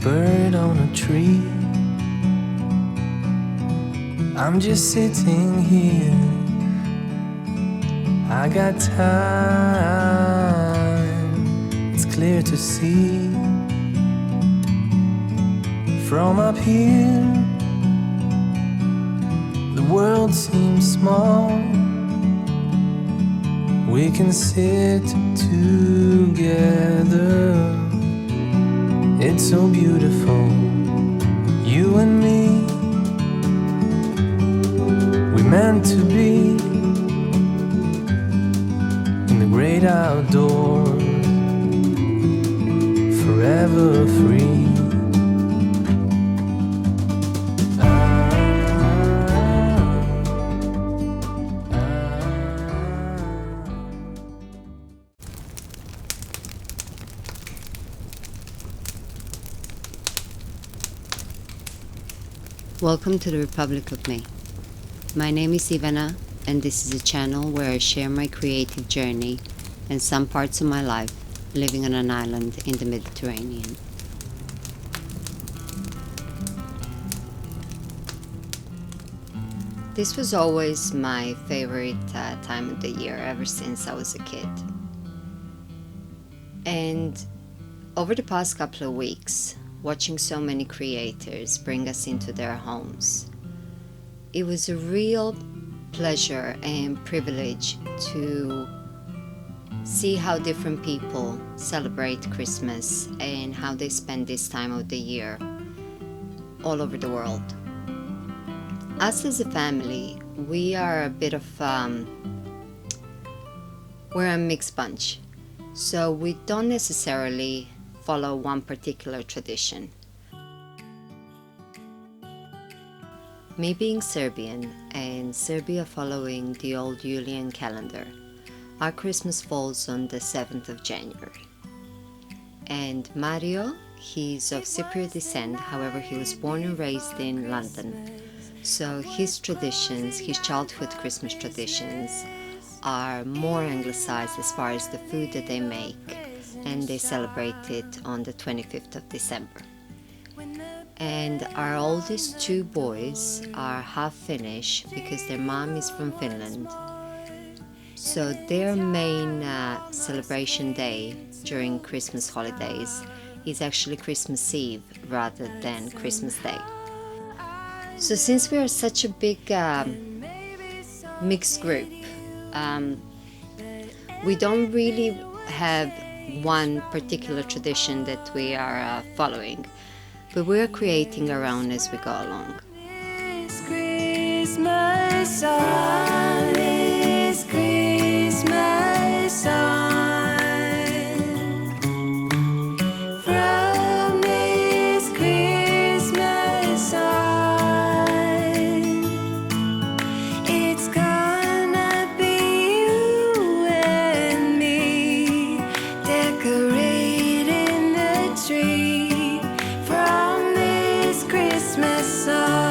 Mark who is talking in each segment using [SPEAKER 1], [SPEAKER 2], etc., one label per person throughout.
[SPEAKER 1] bird on a tree. I'm just sitting here, I got time, it's clear to see. From up here, the world seems small. We can sit together, it's so beautiful, you and me. We meant to be in the great outdoors, forever free.
[SPEAKER 2] Welcome to the Republic of May. My name is Ivana, and this is a channel where I share my creative journey and some parts of my life living on an island in the Mediterranean. This was always my favorite time of the year ever since I was a kid. And over the past couple of weeks, watching so many creators bring us into their homes, it was a real pleasure and privilege to see how different people celebrate Christmas and how they spend this time of the year all over the world. Us as a family, we are a bit of we're a mixed bunch, so we don't necessarily follow one particular tradition. Me being Serbian and Serbia following the old Julian calendar, our Christmas falls on the 7th of January. And Mario, he's of Cypriot descent, however he was born and raised in London. So his traditions, his childhood Christmas traditions, are more anglicized as far as the food that they make, and they celebrate it on the 25th of December. And our oldest two boys are half Finnish because their mom is from Finland. So their main celebration day during Christmas holidays is actually Christmas Eve rather than Christmas Day. So since we are such a big mixed group, we don't really have one particular tradition that we are following, but we're creating our own as we go along.
[SPEAKER 3] This Christmas on, this Christmas on, from this Christmas on, it's gonna be you and me decorating the tree from this Christmas on.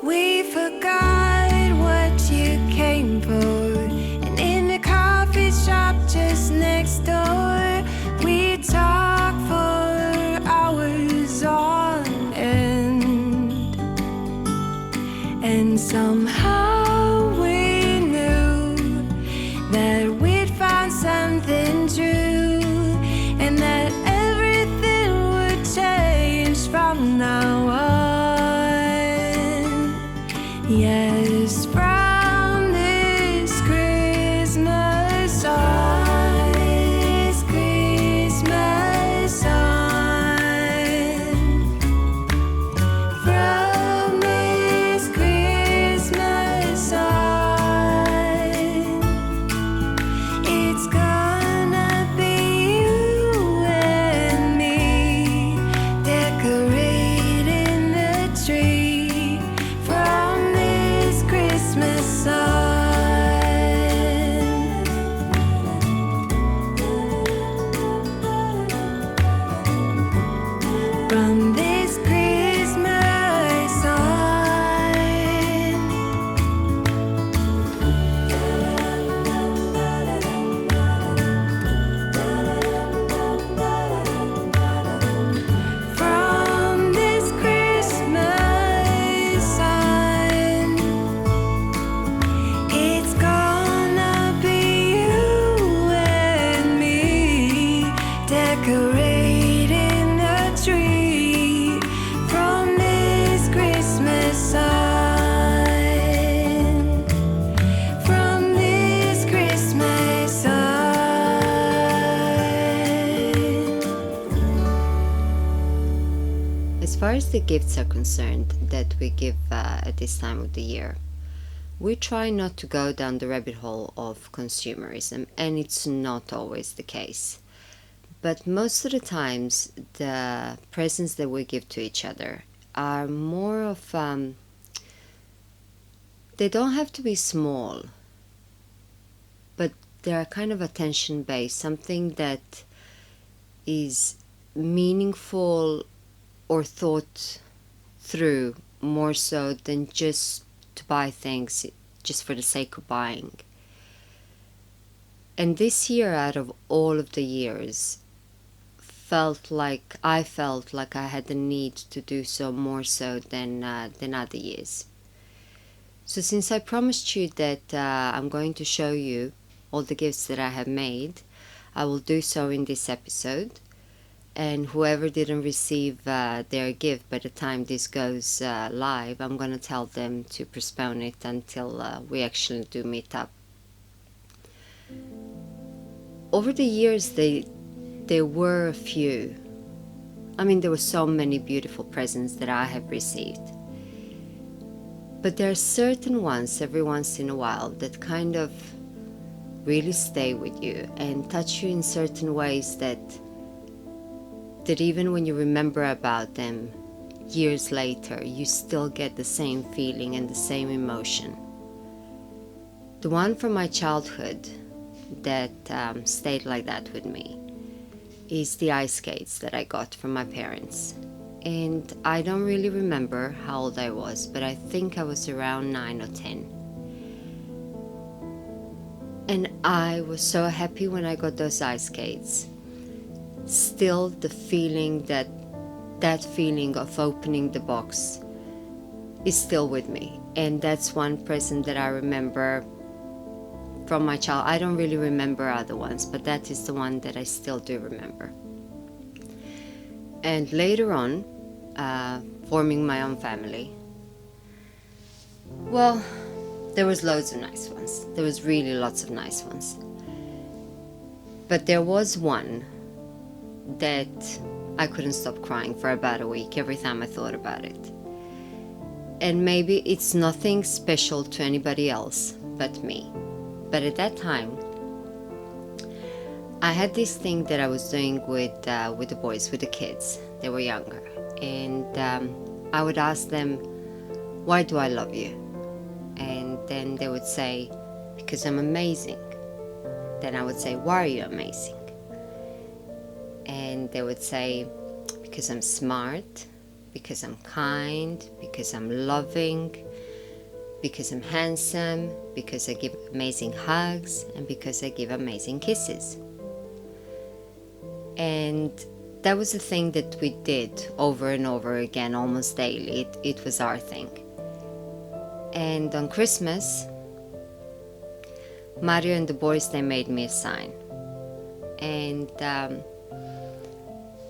[SPEAKER 3] We forgot what you came for, and in the coffee shop just next door, we talked for hours on end, and somehow we knew that we'd found something true, and that everything would change from now on. Yes, from this Christmas on, this Christmas on, from this Christmas on, it's gonna be you and me decorating the tree from this Christmas
[SPEAKER 2] as the gifts are concerned that we give at this time of the year, we try not to go down the rabbit hole of consumerism, and it's not always the case. But most of the times, the presents that we give to each other are more of, they don't have to be small, but they are kind of attention based, something that is meaningful or thought through more so than just to buy things just for the sake of buying. And this year, out of all of the years, I felt like I had the need to do so more so than other years. So since I promised you that I'm going to show you all the gifts that I have made, I will do so in this episode. And whoever didn't receive their gift by the time this goes live, I'm going to tell them to postpone it until we actually do meet up. Over the years, there were a few. I mean, there were so many beautiful presents that I have received. But there are certain ones every once in a while that kind of really stay with you and touch you in certain ways that even when you remember about them years later, you still get the same feeling and the same emotion. The one from my childhood that stayed like that with me is the ice skates that I got from my parents. And I don't really remember how old I was, but I think I was around 9 or 10. And I was so happy when I got those ice skates. Still, the feeling that feeling of opening the box is still with me. And that's one present that I remember from my child. I don't really remember other ones, but that is the one that I still do remember. And later on, forming my own family, well, there was loads of nice ones. There was really lots of nice ones. But there was one that I couldn't stop crying for about a week every time I thought about it. And maybe it's nothing special to anybody else but me. But at that time, I had this thing that I was doing with the boys, with the kids. They were younger. And I would ask them, why do I love you? And then they would say, because I'm amazing. Then I would say, why are you amazing? And they would say, because I'm smart, because I'm kind, because I'm loving, because I'm handsome, because I give amazing hugs, and because I give amazing kisses. And that was a thing that we did over and over again, almost daily. It was our thing. And on Christmas, Mario and the boys, they made me a sign. And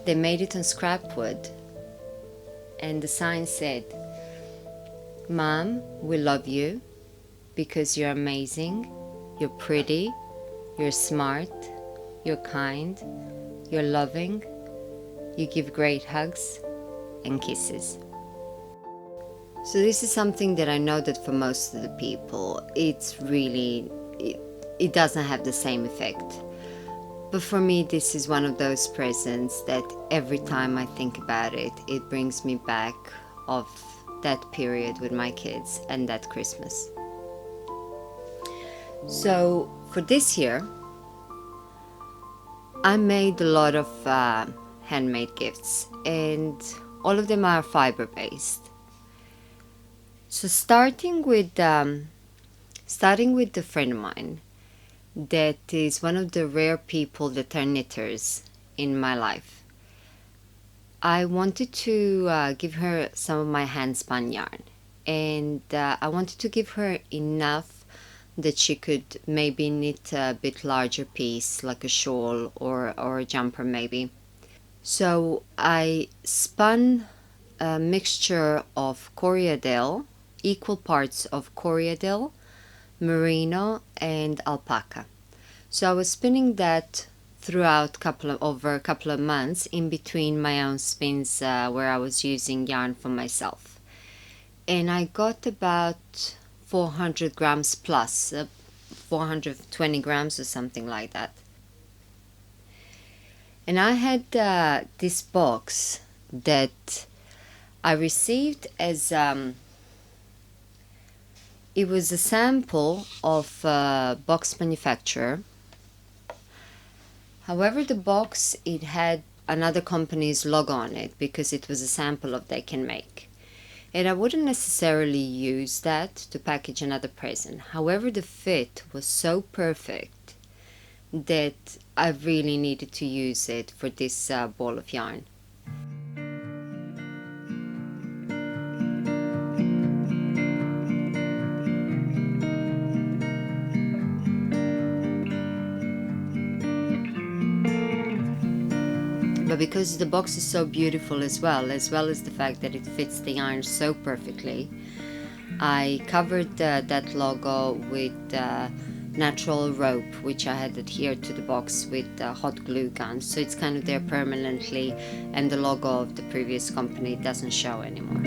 [SPEAKER 2] they made it on scrap wood. And the sign said, Mom, we love you because you're amazing, you're pretty, you're smart, you're kind, you're loving, you give great hugs and kisses. So this is something that I know that for most of the people, it's really, it doesn't have the same effect. But for me, this is one of those presents that every time I think about it, it brings me back of that period with my kids and that Christmas. So for this year, I made a lot of handmade gifts, and all of them are fiber-based. So starting with a friend of mine that is one of the rare people that are knitters in my life. I wanted to give her some of my hand-spun yarn, and I wanted to give her enough that she could maybe knit a bit larger piece, like a shawl or a jumper maybe. So I spun a mixture of Coriadel, equal parts of Coriadel, merino and alpaca. So I was spinning that throughout over a couple of months in between my own spins where I was using yarn for myself. And I got about 400 grams plus, 420 grams or something like that. And I had this box that I received as it was a sample of a box manufacturer. However, the box, it had another company's logo on it because it was a sample of they can make. And I wouldn't necessarily use that to package another present. However, the fit was so perfect that I really needed to use it for this ball of yarn. But because the box is so beautiful as well as the fact that it fits the yarn so perfectly, I covered that logo with natural rope, which I had adhered to the box with hot glue gun, so it's kind of there permanently, and the logo of the previous company doesn't show anymore.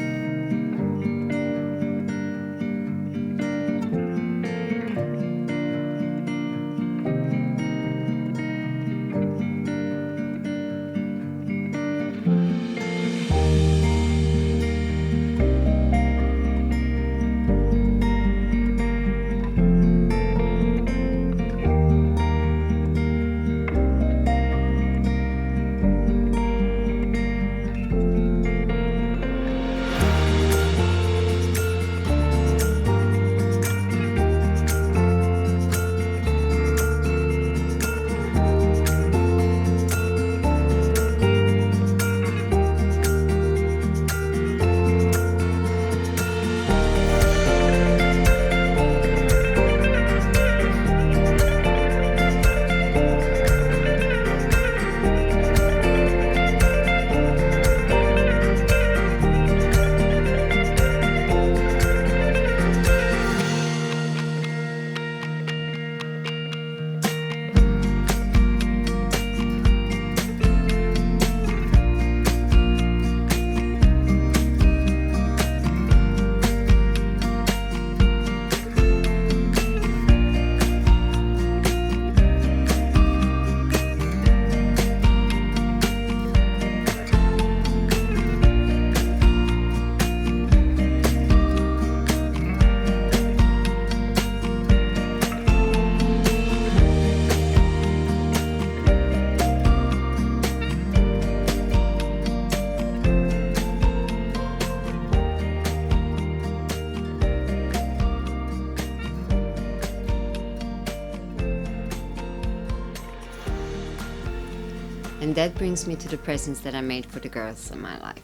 [SPEAKER 2] And that brings me to the presents that I made for the girls in my life.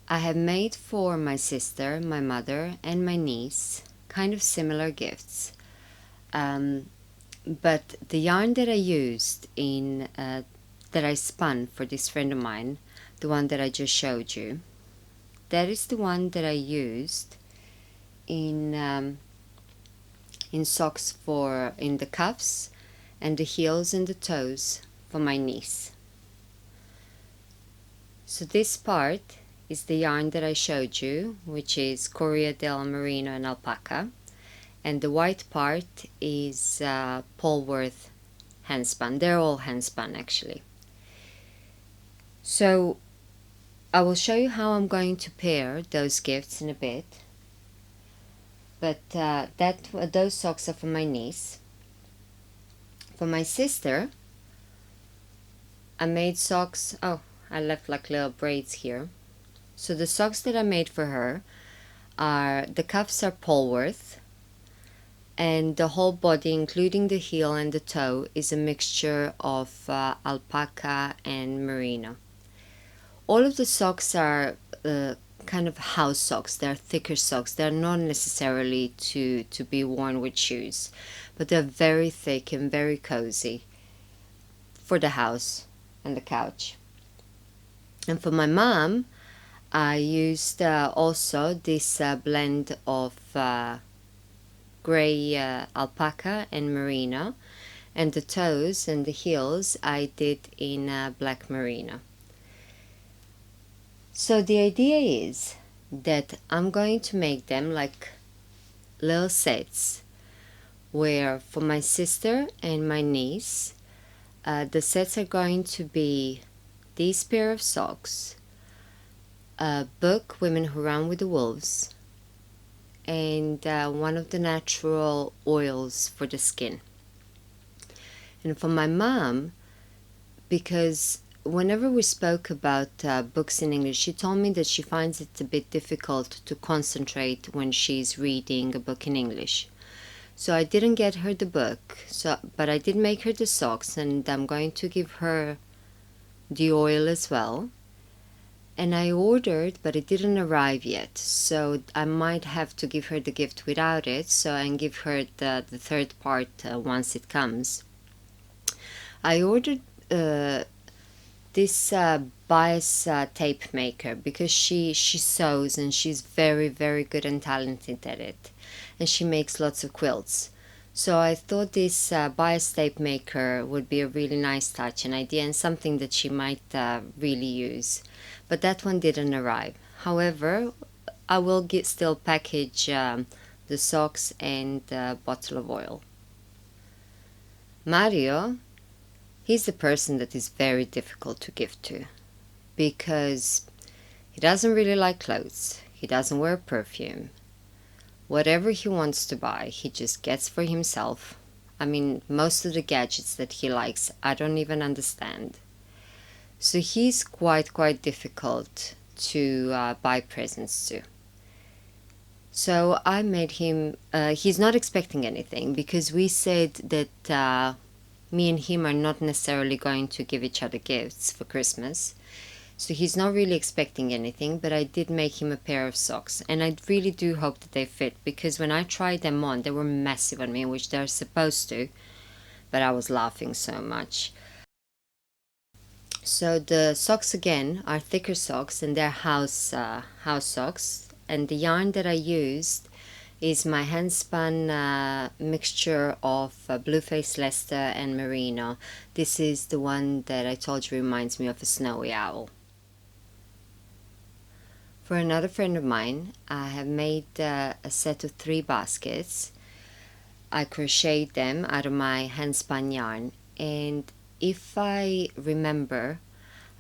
[SPEAKER 2] I have made for my sister, my mother, and my niece kind of similar gifts. But the yarn that I used that I spun for this friend of mine, the one that I just showed you, that is the one that I used in socks in the cuffs and the heels and the toes for my niece. So this part is the yarn that I showed you, which is Coria del Merino and alpaca, and the white part is Polworth handspun. They're all handspun actually. So I will show you how I'm going to pair those gifts in a bit, but those socks are for my niece. For my sister, I made socks. Oh, I left like little braids here. So the socks that I made for her the cuffs are Polworth, and the whole body, including the heel and the toe, is a mixture of alpaca and merino. All of the socks are kind of house socks. They're thicker socks. They're not necessarily to be worn with shoes, but they're very thick and very cozy for the house and the couch. And for my mom, I used also this blend of gray alpaca and merino, and the toes and the heels I did in black merino. So the idea is that I'm going to make them like little sets, where for my sister and my niece, the sets are going to be this pair of socks, a book, Women Who Run with the Wolves, and one of the natural oils for the skin. And for my mom, because whenever we spoke about books in English, she told me that she finds it a bit difficult to concentrate when she's reading a book in English. So I didn't get her the book, but I did make her the socks, and I'm going to give her the oil as well. And I ordered, but it didn't arrive yet, so I might have to give her the gift without it, and give her the third part once it comes. I ordered this bias tape maker because she sews, and she's very, very good and talented at it, and she makes lots of quilts. So I thought this bias tape maker would be a really nice touch and idea, and something that she might really use. But that one didn't arrive. However, I will still package the socks and the bottle of oil. Mario, he's the person that is very difficult to give to, because he doesn't really like clothes. He doesn't wear perfume. Whatever he wants to buy, he just gets for himself. I mean, most of the gadgets that he likes, I don't even understand. So he's quite difficult to buy presents to. So I made him, he's not expecting anything, because we said that me and him are not necessarily going to give each other gifts for Christmas. So he's not really expecting anything, but I did make him a pair of socks. And I really do hope that they fit, because when I tried them on, they were massive on me, which they're supposed to. But I was laughing so much. So the socks again are thicker socks, and they're house socks. And the yarn that I used is my hand-spun mixture of Blueface Leicester and Merino. This is the one that I told you reminds me of a snowy owl. For another friend of mine, I have made a set of 3 baskets. I crocheted them out of my hand-spun yarn, and if I remember,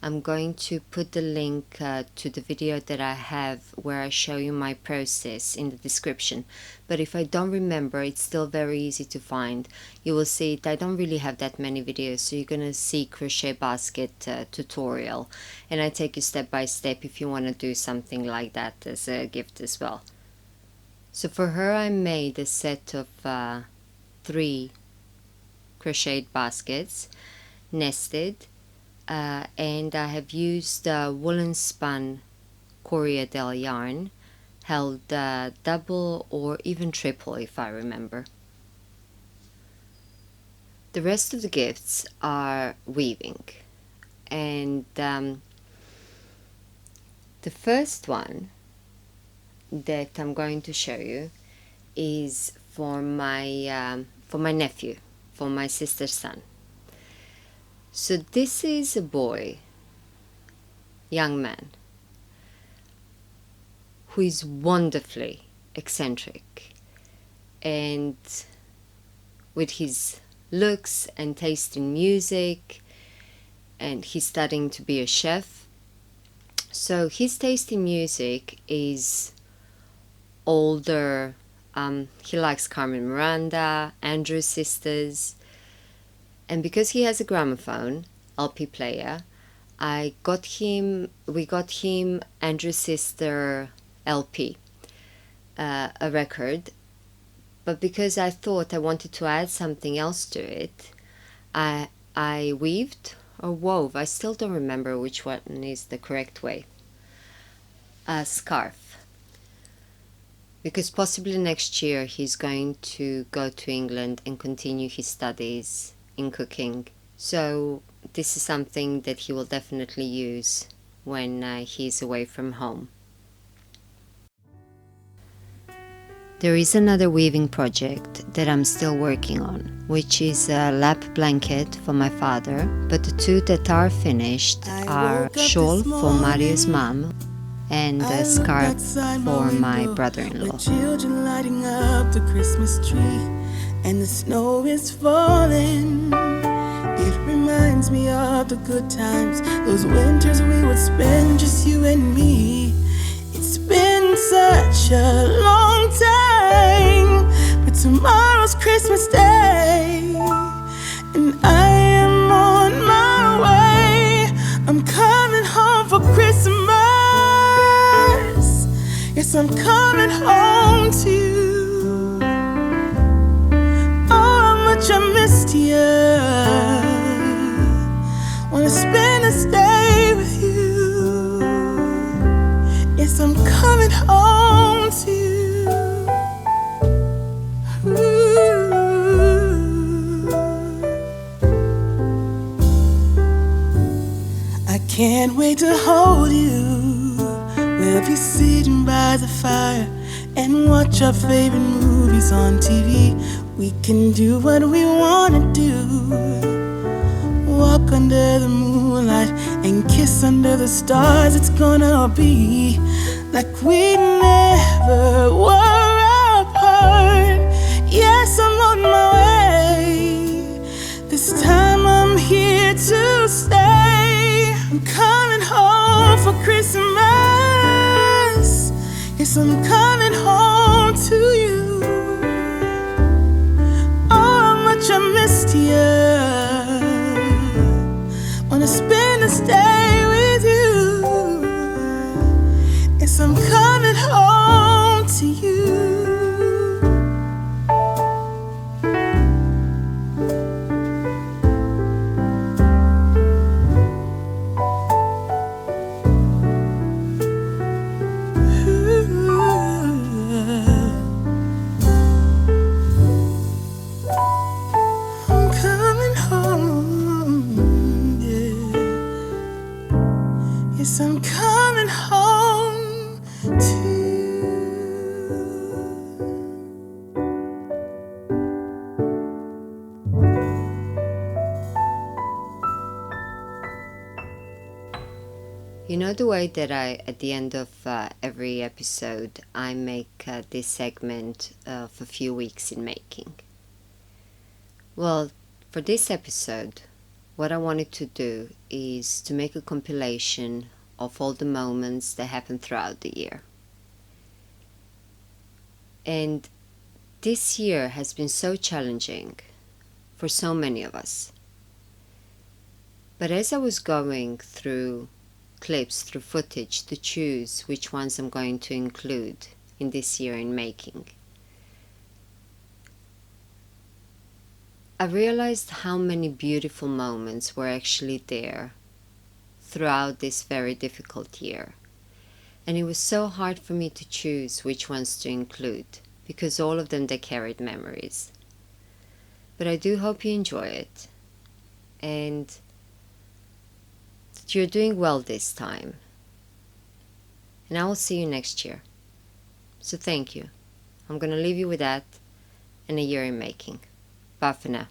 [SPEAKER 2] I'm going to put the link to the video that I have where I show you my process in the description. But if I don't remember, it's still very easy to find. You will see it. I don't really have that many videos, so you're gonna see crochet basket tutorial, and I take you step by step if you want to do something like that as a gift as well. So for her, I made a set of 3 crocheted baskets, nested. And I have used woolen spun Corriedale yarn, held double or even triple if I remember. The rest of the gifts are weaving, and the first one that I'm going to show you is for my nephew, for my sister's son. So this is a boy, young man, who is wonderfully eccentric, and with his looks and taste in music, and he's studying to be a chef. So his taste in music is older. He likes Carmen Miranda, Andrews Sisters. And because he has a gramophone LP player, we got him Andrew's Sister LP, a record. But because I thought I wanted to add something else to it, I weaved or wove, I still don't remember which one is the correct way, a scarf. Because possibly next year he's going to go to England and continue his studies in cooking. So this is something that he will definitely use when he's away from home. There is another weaving project that I'm still working on. which is a lap blanket for my father, but the two that are finished are a shawl for Mario's mom and a scarf for my brother-in-law.
[SPEAKER 3] Children lighting up the Christmas tree, and the snow is falling. It reminds me of the good times, those winters we would spend just you and me. It's been such a long time, but tomorrow's Christmas Day, and I am on my way. I'm coming home for Christmas. Yes, I'm coming home to you. Oh, how much I missed you. Wanna spend this day with you. Yes, I'm coming home to you. Ooh. I can't wait to hold you. We'll be sitting by the fire and watch our favorite movies on TV. We can do what we wanna do. Walk under the moonlight and kiss under the stars. It's gonna be like we never were apart. Yes, I'm on my way. This time I'm here to stay. I'm coming home for Christmas. Yes, I'm coming home to you. Oh, how much I missed you. Wanna spend this day with you. Yes, I'm coming home to you. I'm coming home, yeah. Yes, I'm coming home to you.
[SPEAKER 2] You know the way that at the end of every episode, I make this segment of a few weeks in making. Well, for this episode, what I wanted to do is to make a compilation of all the moments that happened throughout the year. And this year has been so challenging for so many of us. But as I was going through clips, through footage, to choose which ones I'm going to include in this year in making, I realized how many beautiful moments were actually there throughout this very difficult year. And it was so hard for me to choose which ones to include, because all of them, they carried memories. But I do hope you enjoy it, and that you're doing well this time. And I will see you next year. So thank you. I'm going to leave you with that and a year in making. Bye for now.